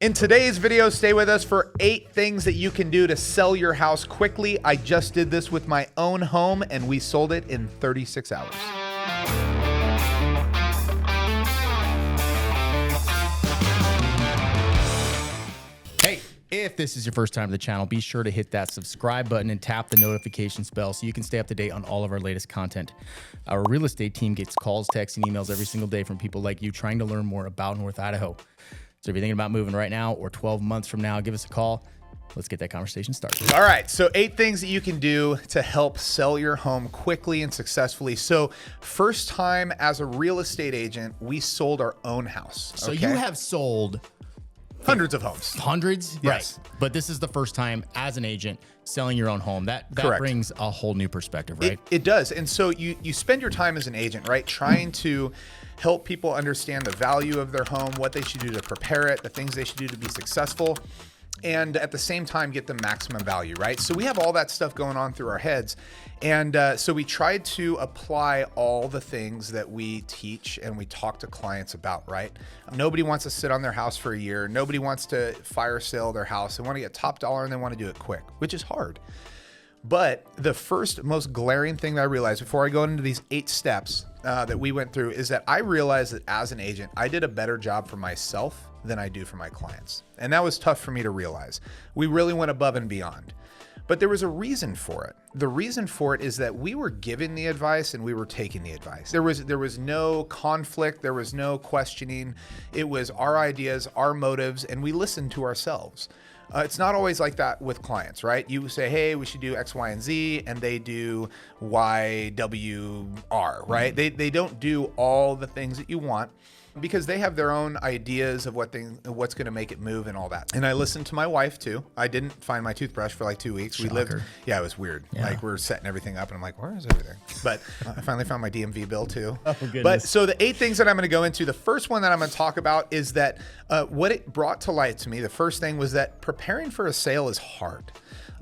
In today's video, stay with us for 8 things that you can do to sell your house quickly. I just did this with my own home and we sold it in 36 hours. Hey, if this is your first time to the channel, be sure to hit that subscribe button and tap the notifications bell so you can stay up to date on all of our latest content. Our real estate team gets calls, texts, and emails every single day from people like you trying to learn more about North Idaho. So if you're thinking about moving right now or 12 months from now, give us a call. Let's get that conversation started. All right, so 8 things that you can do to help sell your home quickly and successfully. So first time as a real estate agent, we sold our own house. So you have sold hundreds of homes. Hundreds? Yes. Right. But this is the first time as an agent selling your own home. That Correct. brings a whole new perspective, right? It does. And so you spend your time as an agent, right? Trying to help people understand the value of their home, what they should do to prepare it, the things they should do to be successful, and at the same time get the maximum value, right? So we have all that stuff going on through our heads. And so we tried to apply all the things that we teach and we talk to clients about, right? Nobody wants to sit on their house for a year. Nobody wants to fire sale their house. They want to get top dollar and they want to do it quick, which is hard. But the first most glaring thing that I realized before I go into these 8 steps that we went through is that I realized that as an agent, I did a better job for myself than I do for my clients. And that was tough for me to realize. We really went above and beyond. But there was a reason for it. The reason for it is that we were giving the advice and we were taking the advice. There was no conflict. There was no questioning. It was our ideas, our motives, and we listened to ourselves. It's not always like that with clients, right? You say, hey, we should do X, Y, and Z, and they do Y, W, R, right? They don't do all the things that you want because they have their own ideas of what's going to make it move and all that. And I listened to my wife too. I didn't find my toothbrush for like 2 weeks. Shocker. We lived, yeah, it was weird. Yeah. Like we're setting everything up and I'm like, where is everything? But I finally found my DMV bill too. Oh, goodness. But so the 8 things that I'm going to go into, the first one that I'm going to talk about is that what it brought to light to me, the first thing was that preparing for a sale is hard.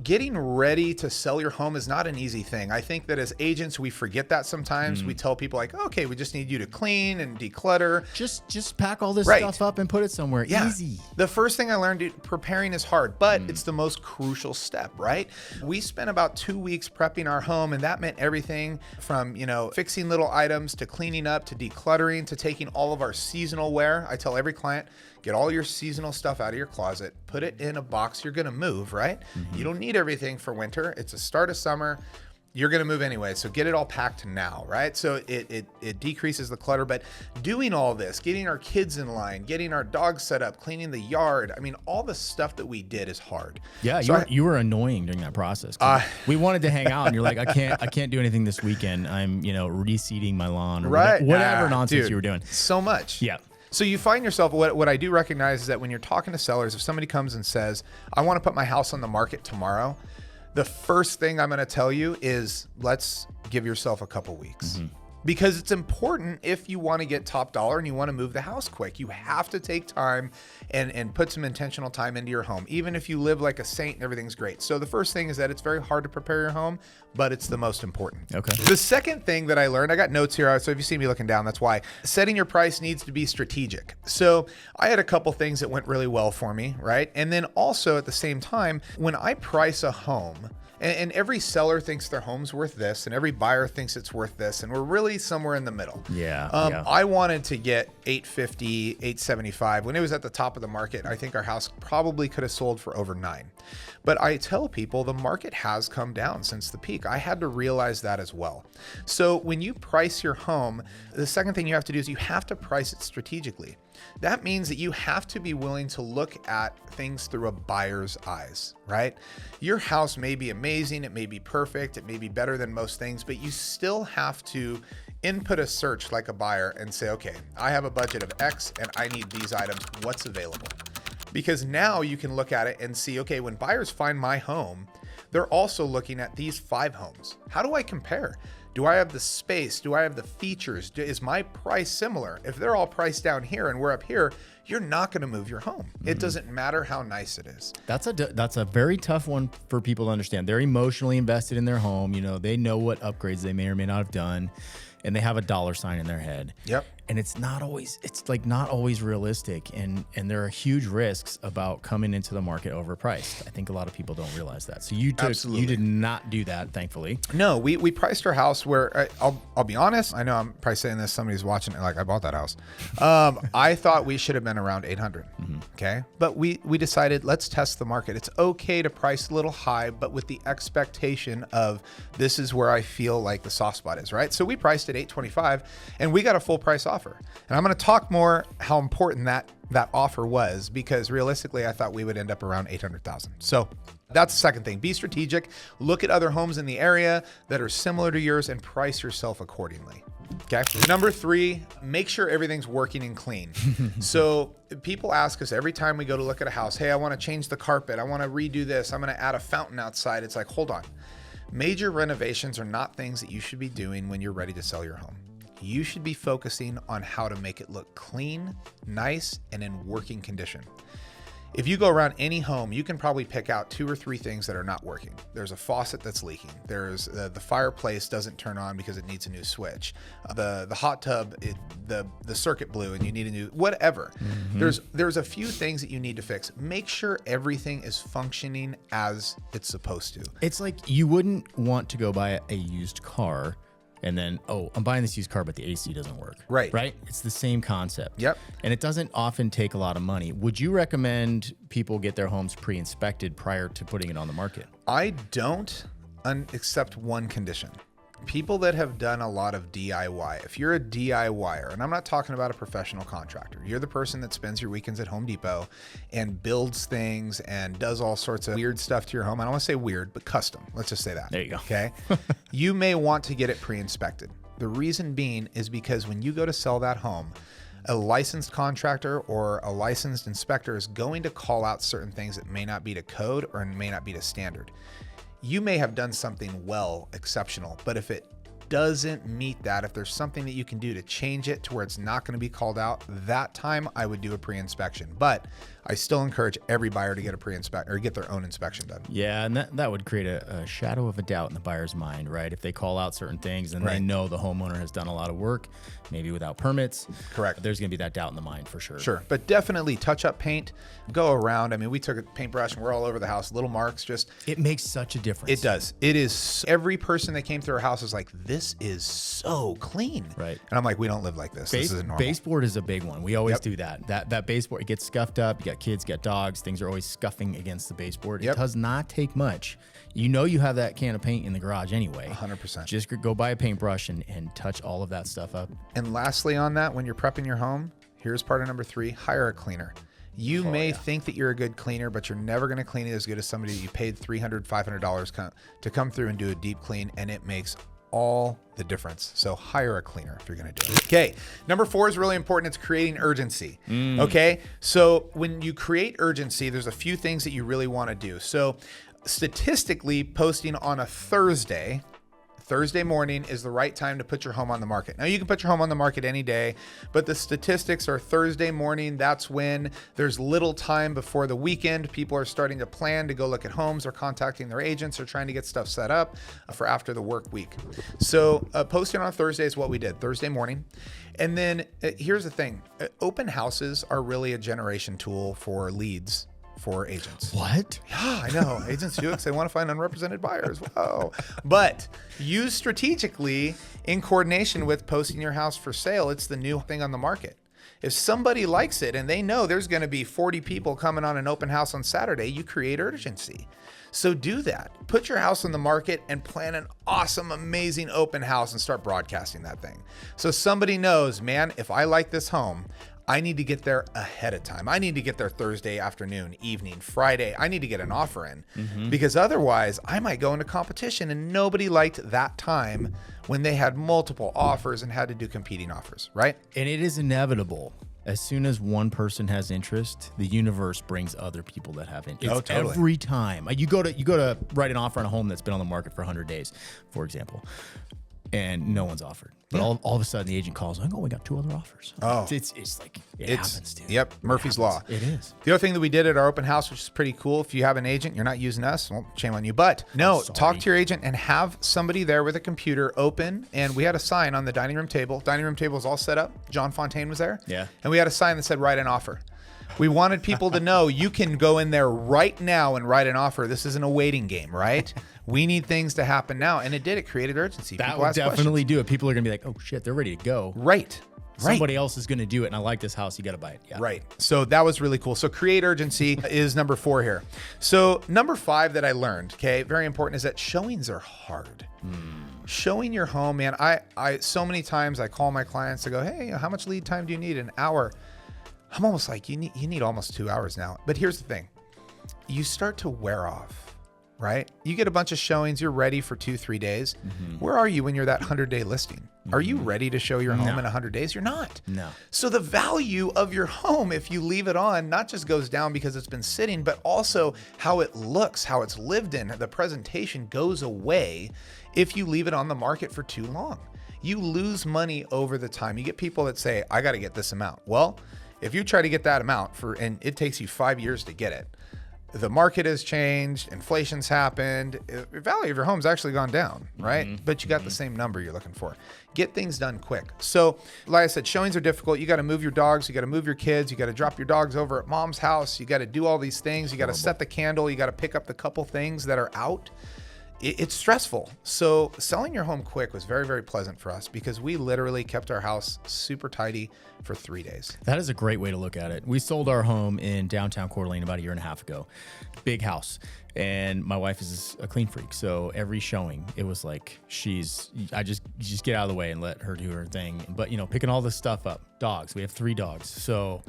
Getting ready to sell your home is not an easy thing. I think that as agents, we forget that sometimes. We tell people like, okay, we just need you to clean and declutter. Just pack all this Right. stuff up and put it somewhere. Yeah. Easy. The first thing I learned, preparing is hard, but it's the most crucial step, right? We spent about 2 weeks prepping our home, and that meant everything from, fixing little items to cleaning up to decluttering to taking all of our seasonal wear. I tell every client, get all your seasonal stuff out of your closet, put it in a box you're gonna move, right? You don't need everything for winter. It's the start of summer. You're gonna move anyway, so get it all packed now, right? So it decreases the clutter, but doing all this, getting our kids in line, getting our dogs set up, cleaning the yard, I mean, all the stuff that we did is hard. Yeah, So you were annoying during that process. We wanted to hang out, and you're like, I can't do anything this weekend. I'm, reseeding my lawn or Right. whatever nonsense Dude, you were doing. So much. Yeah. So you find yourself, what I do recognize is that when you're talking to sellers, if somebody comes and says, I want to put my house on the market tomorrow, the first thing I'm going to tell you is let's give yourself a couple weeks. Because it's important if you want to get top dollar and you want to move the house quick. You have to take time and put some intentional time into your home, even if you live like a saint and everything's great. So the first thing is that it's very hard to prepare your home, but it's the most important. Okay. The second thing that I learned, I got notes here, so if you see me looking down, that's why. Setting your price needs to be strategic. So I had a couple things that went really well for me, right? And then also at the same time, when I price a home, and every seller thinks their home's worth this, and every buyer thinks it's worth this, and we're really somewhere in the middle. Yeah. I wanted to get $850, $875. When it was at the top of the market, I think our house probably could have sold for over $9. But I tell people the market has come down since the peak. I had to realize that as well. So when you price your home, the second thing you have to do is you have to price it strategically. That means that you have to be willing to look at things through a buyer's eyes, right? Your house may be amazing, it may be perfect, it may be better than most things, but you still have to input a search like a buyer and say, okay, I have a budget of X and I need these items, what's available? Because now you can look at it and see, okay, when buyers find my home, they're also looking at these 5 homes. How do I compare? Do I have the space? Do I have the features? Is my price similar? If they're all priced down here and we're up here, you're not going to move your home. It doesn't matter how nice it is. That's a very tough one for people to understand. They're emotionally invested in their home. They know what upgrades they may or may not have done, and they have a dollar sign in their head. Yep. And it's not always realistic. And there are huge risks about coming into the market overpriced. I think a lot of people don't realize that. So you did not do that, thankfully. No, we priced our house where I'll be honest. I know I'm probably saying this. Somebody's watching it like, I bought that house. I thought we should have been around 800. Okay. But we decided, let's test the market. It's okay to price a little high, but with the expectation of this is where I feel like the soft spot is, right? So we priced at 825 and we got a full price offer. And I'm going to talk more how important that offer was, because realistically, I thought we would end up around 800,000. So that's the second thing. Be strategic. Look at other homes in the area that are similar to yours and price yourself accordingly. Okay. Number 3, make sure everything's working and clean. So people ask us every time we go to look at a house, hey, I want to change the carpet. I want to redo this. I'm going to add a fountain outside. It's like, hold on. Major renovations are not things that you should be doing when you're ready to sell your home. You should be focusing on how to make it look clean, nice, and in working condition. If you go around any home, you can probably pick out 2 or 3 things that are not working. There's a faucet that's leaking. There's the fireplace doesn't turn on because it needs a new switch. The hot tub, the circuit blew and you need a new whatever. There's a few things that you need to fix. Make sure everything is functioning as it's supposed to. It's like you wouldn't want to go buy a used car and then, oh, I'm buying this used car, but the AC doesn't work. Right. It's the same concept. Yep. And it doesn't often take a lot of money. Would you recommend people get their homes pre-inspected prior to putting it on the market? I don't, except one condition. People that have done a lot of DIY, if you're a DIYer, and I'm not talking about a professional contractor, you're the person that spends your weekends at Home Depot and builds things and does all sorts of weird stuff to your home. I don't want to say weird, but custom. Let's just say that. There you go. Okay. You may want to get it pre-inspected. The reason being is because when you go to sell that home, a licensed contractor or a licensed inspector is going to call out certain things that may not be to code or may not be to standard. You may have done something well, exceptional, but if it doesn't meet that, if there's something that you can do to change it to where it's not going to be called out, that time I would do a pre-inspection. But I still encourage every buyer to get a pre-inspection or get their own inspection done. Yeah, and that would create a shadow of a doubt in the buyer's mind, right? If they call out certain things and they know the homeowner has done a lot of work, maybe without permits. Correct. There's going to be that doubt in the mind for sure. Sure, but definitely touch up paint, go around. I mean, we took a paintbrush and we're all over the house, little marks, just. It makes such a difference. It does. It is. Every person that came through our house is like, this is so clean. Right. And I'm like, we don't live like this. This isn't normal. Baseboard is a big one. We always do that. That baseboard, it gets scuffed up. You got kids, you got dogs. Things are always scuffing against the baseboard. It does not take much. You know you have that can of paint in the garage anyway. 100%. Just go buy a paintbrush and touch all of that stuff up. And lastly on that, when you're prepping your home, here's part of number 3, hire a cleaner. You may think that you're a good cleaner, but you're never going to clean it as good as somebody that you paid $300, $500 to come through and do a deep clean, and it makes all the difference. So hire a cleaner if you're going to do it. Okay. Number 4 is really important. It's creating urgency. Okay. So when you create urgency, there's a few things that you really want to do. So statistically, posting on a Thursday morning is the right time to put your home on the market. Now you can put your home on the market any day, but the statistics are Thursday morning. That's when there's little time before the weekend. People are starting to plan to go look at homes or contacting their agents or trying to get stuff set up for after the work week. So posting on Thursday is what we did, Thursday morning. And then here's the thing. Open houses are really a generation tool for leads for agents. What? Yeah, I know. Agents do it because they want to find unrepresented buyers. Wow. But use strategically in coordination with posting your house for sale. It's the new thing on the market. If somebody likes it and they know there's going to be 40 people coming on an open house on Saturday, you create urgency. So do that. Put your house on the market and plan an awesome, amazing open house and start broadcasting that thing. So somebody knows, man, if I like this home, I need to get there ahead of time. I need to get there Thursday afternoon, evening, Friday. I need to get an offer in because otherwise I might go into competition, and nobody liked that time when they had multiple offers and had to do competing offers, right? And it is inevitable. As soon as one person has interest, the universe brings other people that have interest. Oh, totally. Every time. You go to write an offer on a home that's been on the market for 100 days, for example, and no one's offered. But all of a sudden, the agent calls, like, oh, we got 2 other offers. Oh. It's like, it happens, dude. Yep, Murphy's Law. It is. The other thing that we did at our open house, which is pretty cool, if you have an agent, you're not using us, well, shame on you. But no, talk to your agent and have somebody there with a computer open. And we had a sign on the dining room table. Dining room table was all set up. John Fontaine was there. Yeah. And we had a sign that said, write an offer. We wanted people to know you can go in there right now and write an offer. This isn't a waiting game, right? We need things to happen now. And it did. It created urgency. That People would asked definitely questions. do it. People are going to be like, oh, shit, they're ready to go. Right. Somebody else is going to do it, and I like this house. You got to buy it. Yeah. Right. So that was really cool. So create urgency is number 4 here. So number 5 that I learned, okay, very important, is that showings are hard. Showing your home, man. I so many times I call my clients to go, hey, how much lead time do you need? An hour. I'm almost like, you need almost 2 hours now. But here's the thing. You start to wear off, right? You get a bunch of showings. You're ready for 2-3 days. Where are you when you're that 100-day listing? Are you ready to show your home in 100 days? You're not. No. So the value of your home, if you leave it on, not just goes down because it's been sitting, but also how it looks, how it's lived in. The presentation goes away if you leave it on the market for too long. You lose money over the time. You get people that say, I got to get this amount. Well, if you try to get that amount and it takes you 5 years to get it, the market has changed, inflation's happened, the value of your home's actually gone down, right? But you got the same number you're looking for. Get things done quick. So, like I said, showings are difficult. You got to move your dogs, you got to move your kids, you got to drop your dogs over at mom's house, you got to do all these things, you got to set the candle, you got to pick up the couple things that are out. It's stressful. So selling your home quick was very, very pleasant for us because we literally kept our house super tidy for 3 days. That is a great way to look at it. We sold our home in downtown Coeur d'Alene about 1.5 years ago. Big house. And my wife is a clean freak. So every showing, it was like, you just get out of the way and let her do her thing. But, picking all this stuff up, dogs, we have 3 dogs. So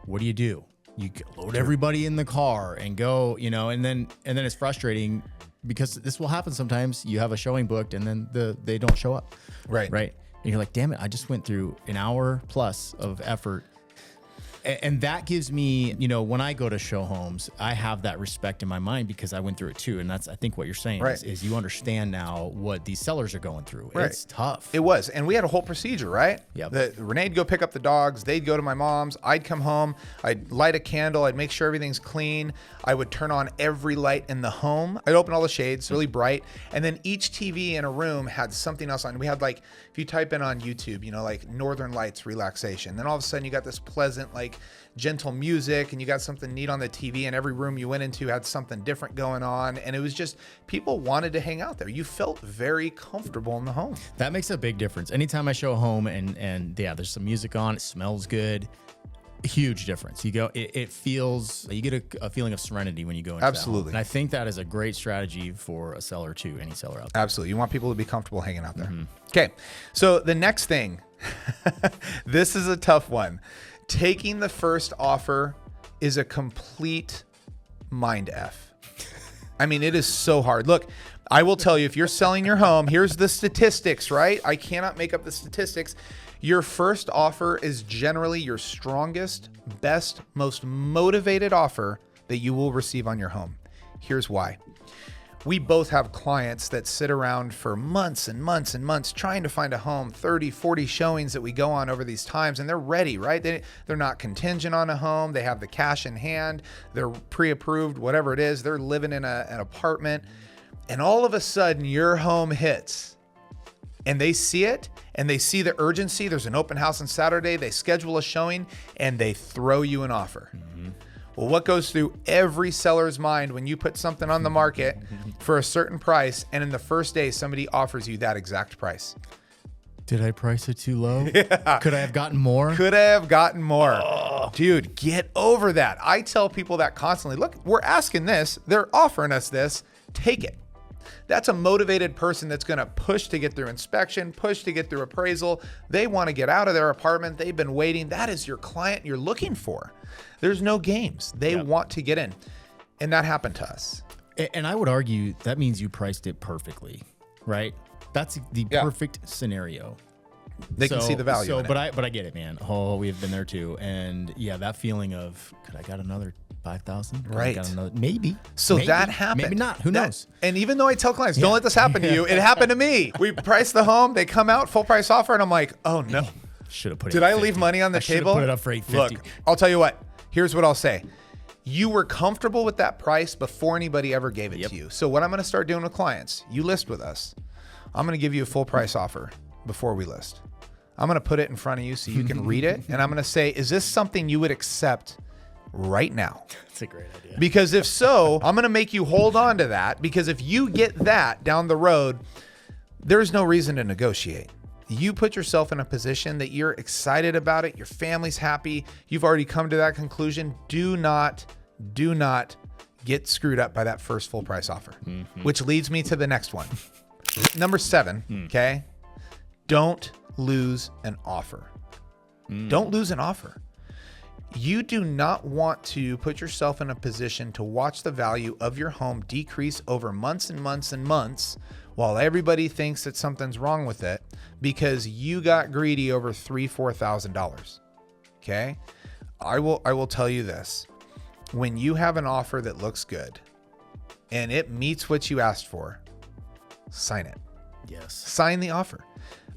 what do? You load everybody in the car and go, and then it's frustrating because this will happen sometimes. You have a showing booked and then they don't show up. Right. And you're like, damn it, I just went through an hour plus of effort. And that gives me, when I go to show homes, I have that respect in my mind because I went through it too. And that's, I think what you're saying is you understand now what these sellers are going through. Right. It's tough. It was. And we had a whole procedure, right? Yeah. Renee'd go pick up the dogs. They'd go to my mom's. I'd come home. I'd light a candle. I'd make sure everything's clean. I would turn on every light in the home. I'd open all the shades really bright. And then each TV in a room had something else on. We had if you type in on YouTube, like Northern Lights relaxation, then all of a sudden you got this pleasant, gentle music and you got something neat on the TV, and every room you went into had something different going on. And it was just, people wanted to hang out there. You felt very comfortable in the home. That makes a big difference. Anytime I show a home and there's some music on, it smells good. Huge difference. You go, it feels, you get a feeling of serenity when you go into Absolutely. that home. And I think that is a great strategy for a seller too, any seller out there. Absolutely. You want people to be comfortable hanging out there. Okay. So the next thing, this is a tough one. Taking the first offer is a complete mind F. I mean, it is so hard. Look, I will tell you, if you're selling your home, here's the statistics, right? I cannot make up the statistics. Your first offer is generally your strongest, best, most motivated offer that you will receive on your home. Here's why. We both have clients that sit around for months and months and months trying to find a home, 30, 40 showings that we go on over these times, and they're ready, right? They're not contingent on a home. They have the cash in hand. They're pre-approved, whatever it is. They're living in an apartment. And all of a sudden, your home hits. And they see it, and they see the urgency. There's an open house on Saturday. They schedule a showing, and they throw you an offer. Well, what goes through every seller's mind when you put something on the market for a certain price, and in the first day, somebody offers you that exact price? Did I price it too low? Yeah. Could I have gotten more? Could I have gotten more? Oh. Dude, get over that. I tell people that constantly. Look, we're asking this. They're offering us this. Take it. That's a motivated person that's going to push to get through inspection, push to get through appraisal. They want to get out of their apartment. They've been waiting. That is your client you're looking for. There's no games. They want to get in. And that happened to us. And I would argue that means you priced it perfectly, right? That's the perfect scenario. They can see the value in it. But I get it, man. Oh, we've been there too. And yeah, that feeling of, could I got another 5,000. Right. Maybe. So Maybe. that happened. Maybe not. Who knows? And even though I tell clients, don't let this happen to you, it happened to me. We price the home, they come out, full price offer, and I'm like, oh no. Should have put it Did at I 50. leave money on the table? Put it up for 850. Look, I'll tell you what. Here's what I'll say. You were comfortable with that price before anybody ever gave it to you. So what I'm going to start doing with clients, you list with us. I'm going to give you a full price offer before we list. I'm going to put it in front of you so you can read it. And I'm going to say, is this something you would accept right now? That's a great idea. Because if so, I'm going to make you hold on to that, because if you get that down the road, there's no reason to negotiate. You put yourself in a position that you're excited about it. Your family's happy. You've already come to that conclusion. Do not get screwed up by that first full price offer, which leads me to the next one. Number 7. Okay. Don't lose an offer. Don't lose an offer. You do not want to put yourself in a position to watch the value of your home decrease over months and months and months while everybody thinks that something's wrong with it because you got greedy over $3,000-$4,000. Okay. I will tell you this. When you have an offer that looks good and it meets what you asked for, sign it. Yes. Sign the offer.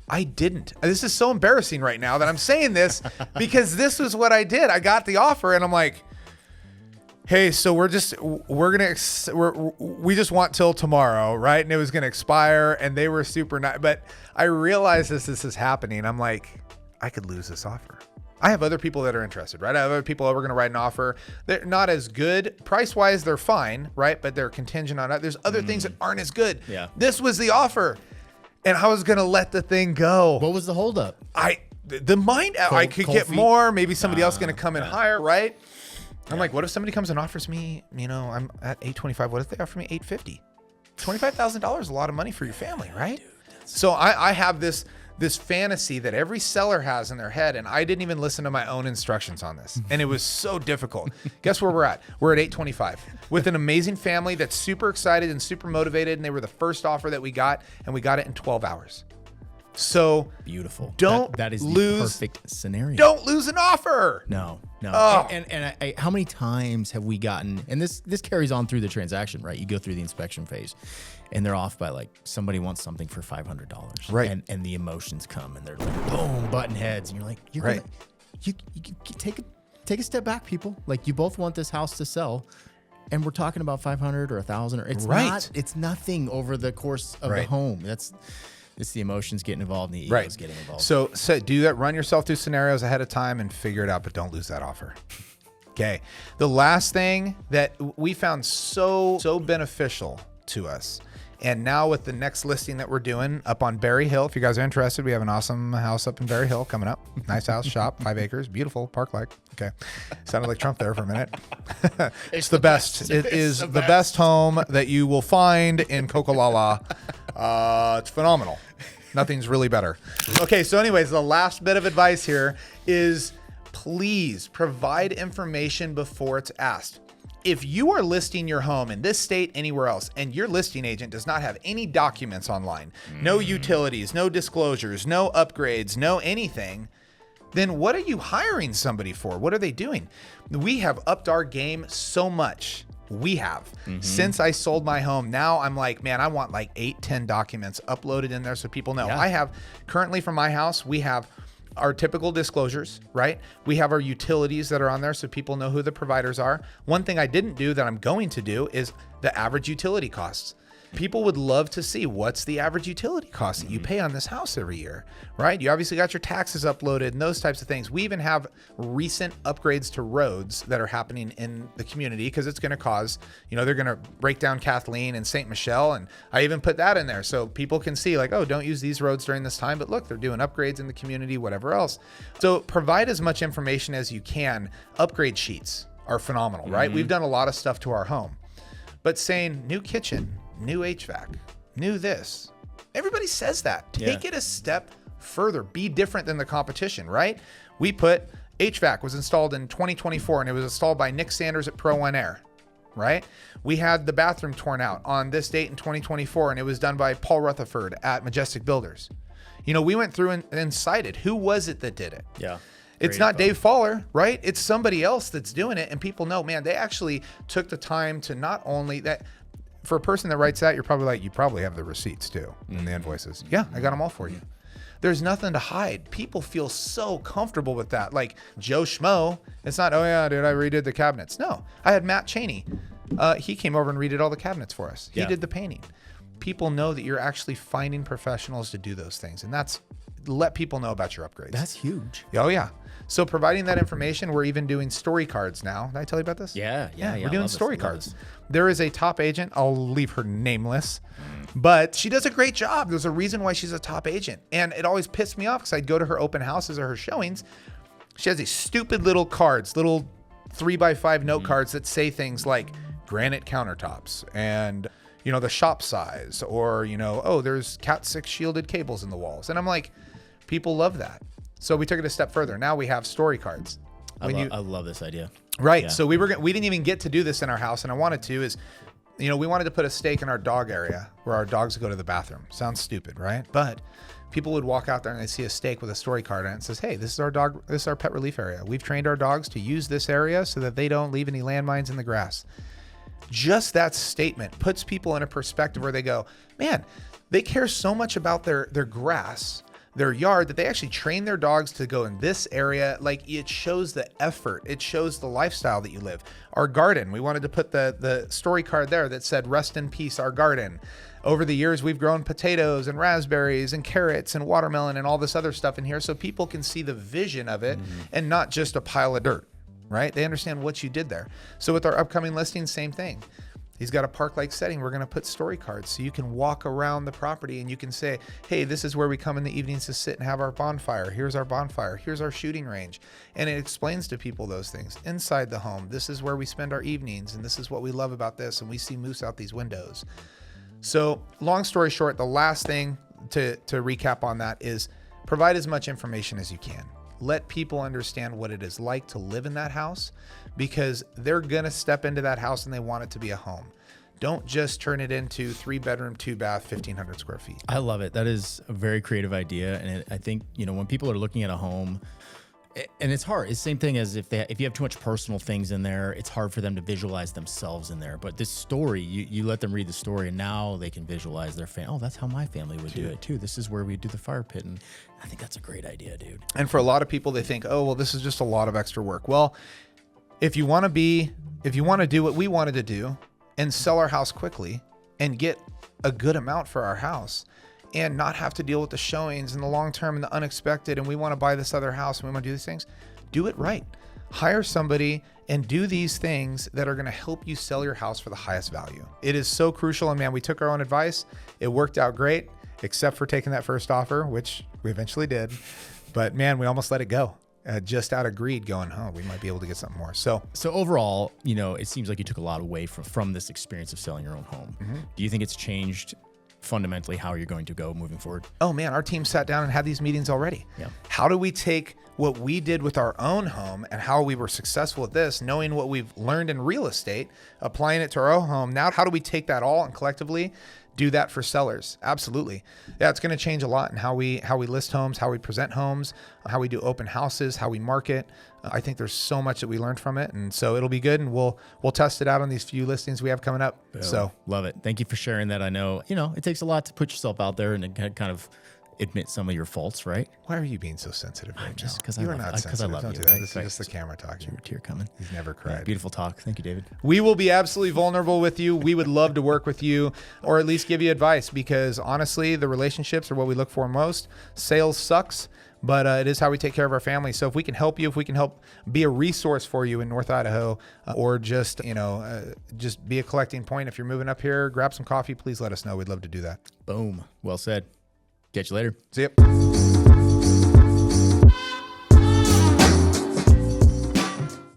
I didn't. This is so embarrassing right now that I'm saying this because this was what I did. I got the offer and I'm like, hey, so we just want till tomorrow, right? And it was going to expire and they were super nice. But I realized this is happening. I'm like, I could lose this offer. I have other people that are interested, right? I have other people that we're going to write an offer. They're not as good. Price-wise, they're fine, right? But they're contingent on it. There's other things that aren't as good. Yeah. This was the offer. And I was going to let the thing go. What was the holdup? I could get feet? more. Maybe somebody else going to come in higher, right? I'm like, what if somebody comes and offers me, I'm at $825. What if they offer me $850? $25,000 is a lot of money for your family, right? So I have this fantasy that every seller has in their head, and I didn't even listen to my own instructions on this. And it was so difficult. Guess where we're at? We're at $825 with an amazing family that's super excited and super motivated. And they were the first offer that we got, and we got it in 12 hours. So beautiful. That is the perfect scenario. Don't lose an offer. No. Oh. And how many times have we gotten, and this carries on through the transaction, right? You go through the inspection phase and they're off by like, somebody wants something for $500. Right. And the emotions come and they're like, boom, button heads. And you're like, you take a step back, people. Like, you both want this house to sell. And we're talking about 500 or 1,000, or it's nothing over the course of the home. It's the emotions getting involved and the egos getting involved. So do that. Run yourself through scenarios ahead of time and figure it out, but don't lose that offer. Okay. The last thing that we found so beneficial to us, and now with the next listing that we're doing up on Berry Hill, if you guys are interested, we have an awesome house up in Berry Hill coming up. Nice house, shop, 5 acres, beautiful, park-like. Okay. Sounded like Trump there for a minute. It's the best. It is the best home that you will find in Cocolala. It's phenomenal. Nothing's really better. Okay, so anyways, the last bit of advice here is please provide information before it's asked. If you are listing your home in this state, anywhere else, and your listing agent does not have any documents online, no utilities, no disclosures, no upgrades, no anything, then what are you hiring somebody for? What are they doing? We have upped our game so much. We have. Since I sold my home, now I'm like, man, I want like 8-10 documents uploaded in there so people know. I have currently from my house, we have our typical disclosures, right? We have our utilities that are on there so people know who the providers are. One thing I didn't do that I'm going to do is the average utility costs. People would love to see what's the average utility cost that you pay on this house every year, right? You obviously got your taxes uploaded and those types of things. We even have recent upgrades to roads that are happening in the community because it's going to cause, they're going to break down Kathleen and St. Michelle. And I even put that in there so people can see like, oh, don't use these roads during this time. But look, they're doing upgrades in the community, whatever else. So provide as much information as you can. Upgrade sheets are phenomenal, right? We've done a lot of stuff to our home, but saying new kitchen, new HVAC, new this. Everybody says that. Take it a step further. Be different than the competition, right? We put HVAC was installed in 2024 and it was installed by Nick Sanders at Pro One Air, right? We had the bathroom torn out on this date in 2024 and it was done by Paul Rutherford at Majestic Builders. We went through and cited who was it that did it. Yeah. It's not Dave Faller, right? It's somebody else that's doing it. And people know, man, they actually took the time to not only that. For a person that writes that, you're probably like, you probably have the receipts too and the invoices. Yeah, I got them all for you. There's nothing to hide. People feel so comfortable with that. Like Joe Schmo, it's not, oh yeah, dude, I redid the cabinets. No, I had Matt Cheney. He came over and redid all the cabinets for us. He did the painting. People know that you're actually finding professionals to do those things. And that's, let people know about your upgrades. That's huge. Oh yeah. So providing that information, we're even doing story cards now. Did I tell you about this? Yeah. We're doing story cards. There is a top agent. I'll leave her nameless, but she does a great job. There's a reason why she's a top agent. And it always pissed me off because I'd go to her open houses or her showings. She has these stupid little cards, little 3x5 note cards that say things like granite countertops and, you know, the shop size, or, you know, oh, there's Cat 6 shielded cables in the walls. And I'm like, people love that. So we took it a step further. Now we have story cards. I love this idea. Right. Yeah. So we didn't even get to do this in our house, and I wanted to, is, you know, we wanted to put a stake in our dog area where our dogs go to the bathroom. Sounds stupid, right? But people would walk out there and they see a stake with a story card on it and says, hey, this is our pet relief area. We've trained our dogs to use this area so that they don't leave any landmines in the grass. Just that statement puts people in a perspective where they go, man, they care so much about their grass, their yard, that they actually train their dogs to go in this area. Like, it shows the effort. It shows the lifestyle that you live. Our garden, we wanted to put the story card there that said, rest in peace, our garden. Over the years, we've grown potatoes and raspberries and carrots and watermelon and all this other stuff in here, so people can see the vision of it and not just a pile of dirt, right? They understand what you did there. So with our upcoming listings, same thing. He's got a park-like setting. We're going to put story cards so you can walk around the property and you can say, hey, this is where we come in the evenings to sit and have our bonfire. Here's our bonfire. Here's our shooting range. And it explains to people those things. Inside the home, this is where we spend our evenings, and this is what we love about this, and we see moose out these windows. So long story short, the last thing to recap on that is provide as much information as you can. Let people understand what it is like to live in that house, because they're going to step into that house and they want it to be a home. Don't just turn it into 3-bedroom, 2-bath, 1,500 square feet. I love it. That is a very creative idea. And I think, you know, when people are looking at a home, and it's hard. It's the same thing as if you have too much personal things in there, it's hard for them to visualize themselves in there. But this story, you let them read the story, and now they can visualize their family. Oh, that's how my family would do it too. This is where we do the fire pit. And I think that's a great idea, dude. And for a lot of people, they think, oh, well, this is just a lot of extra work. Well, if you want to do what we wanted to do and sell our house quickly and get a good amount for our house, and not have to deal with the showings and the long term and the unexpected, and we want to buy this other house and we want to do these things, do it right. Hire somebody and do these things that are going to help you sell your house for the highest value. It is so crucial. And man, we took our own advice. It worked out great, except for taking that first offer, which we eventually did. But man, we almost let it go. Just out of greed, going, oh, we might be able to get something more. So overall, you know, it seems like you took a lot away from this experience of selling your own home. Do you think it's changed fundamentally how you're going to go moving forward? Oh man, our team sat down and had these meetings already. Yeah. How do we take what we did with our own home and how we were successful at this, knowing what we've learned in real estate, applying it to our own home? Now, how do we take that all and collectively do that for sellers? Absolutely. Yeah, it's going to change a lot in how we list homes, how we present homes, how we do open houses, how we market. I think there's so much that we learned from it, and so it'll be good, and we'll test it out on these few listings we have coming up. So love it. Thank you for sharing that. I know, you know, it takes a lot to put yourself out there and kind of admit some of your faults, right? Why are you being so sensitive right just now? because I love you. Do that. This is just the camera talking. Your tear coming. He's never cried. Yeah, beautiful talk. Thank you, David. We will be absolutely vulnerable with you. We would love to work with you, or at least give you advice, because honestly, the relationships are what we look for most. Sales sucks, but it is how we take care of our family. So if we can help you, if we can help be a resource for you in North Idaho, or just, just be a collecting point. If you're moving up here, grab some coffee, please let us know. We'd love to do that. Boom. Well said. Catch you later. See ya.